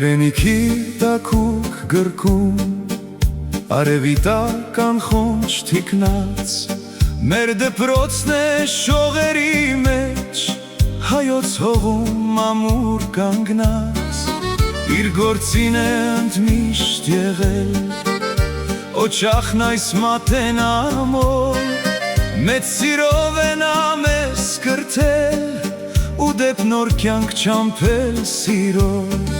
Հայրենիքի տաքուկ գրքում արևի տակ անխոնջ թիկնած մեր դպրոցն է շողերի մեջ հայոց հողում ամուր կանգնած իր գործին է ընդմիշտ եղել օջախն այս մատեն ամոլ մեծ սիրով է նա մեզ կրթել ու դեպ նոր կյանք չամփել սիրով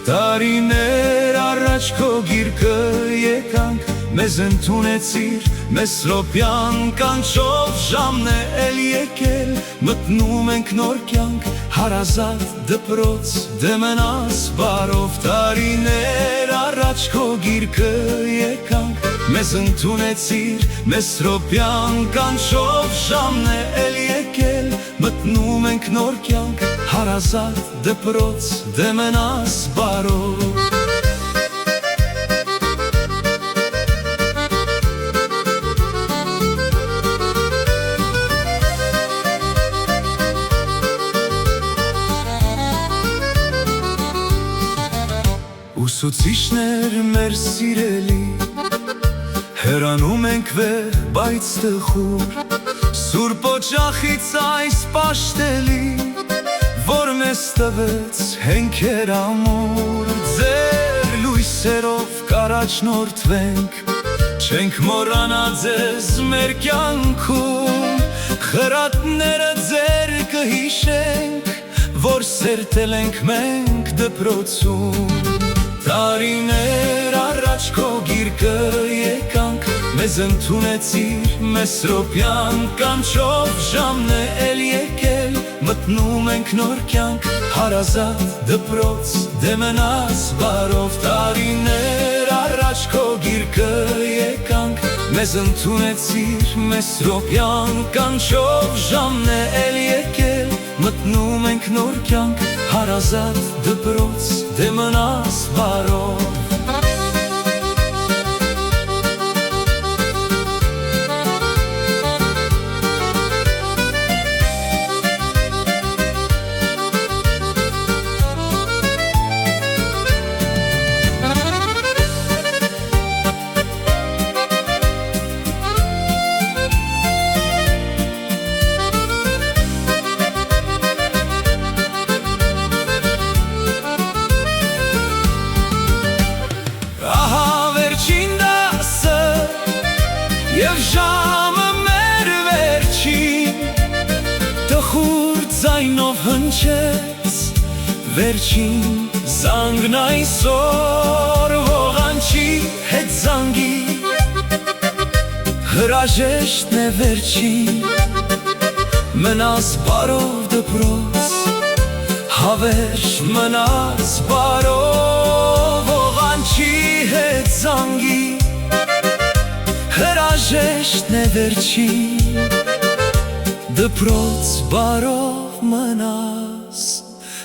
Տարիներ առաջ քո գիրկը եկանք մեզ ընդունեցիր Մեսրոպյան կանչով ժամն է էլ եկել մտնում ենք նոր կյանք հարազատ դպրոց դեմնաս բարով Տարիներ առաջ քո գիրկը եկանք մեզ ընդունեցիր Մեսրոպյան կանչով ժամն է էլ եկել մտնում ենք նոր կյանք հարազատ դպրոց դեմնաս բարով Ուսուցիչներ մեր սիրելի հեռանում ենք վեր բայց տխուր Սուրբ օջախից այս պաշտելի որ մեզ տվեց հենքեր ամուր Ձեր լույսերով կառաջնորդվենք Չենք մոռանա ձեզ մեր կյանքում Խրատները ձեր կհիշենք Որ սերտել ենք մենք դպրոցում Տարիներ առաջ քո գիրկը եկանք Մեզ ընդունեցիր Մեսրոպյան կանչով ժամն է էլ եկել Մտնում ենք նոր կյանք հարազատ դպրոց դեմնաս բարով Տարիներ առաջ քո գիրկը եկանք Մեզ ընդունեցիր Մեսրոպյան կանչով ժամն է էլ եկել Մտնում ենք նոր կյանք հարազատ դպրոց դեմնաս բարով Եվ ժամը մեր վերջին Տխուր ձայնով հնչեց Վերջին զանգն այսօր Ողանչի հետ զանգի Հրաժեշտն է վերջին Մնաս բարով դպրոց Հավերժ մնաս բարով Ողանչի հետ զանգի Հրաժեշտն է վերջին Դպրոց բարով մնաս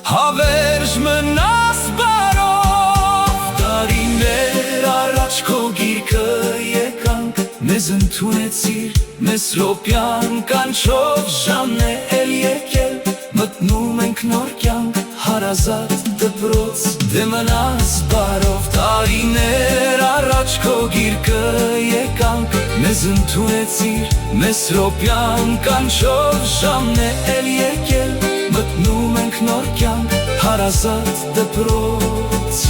Հավերժ մնաս բարով Տարիներ առաջ քո գիրկը եկանք Մեզ ընդունեցիր Մեսրոպյան կանչով ժամն է էլ եկել Մտնում ենք նոր կյանք հարազատ դպրոց դեմնաս բարով Տարիներ առաջ քո գիրկը եկանք Մեզ ընդունեցիր Մեսրոպյան կանչով ժամն է էլ եկել Մտնում ենք նոր կյանք հարազատ դպրոց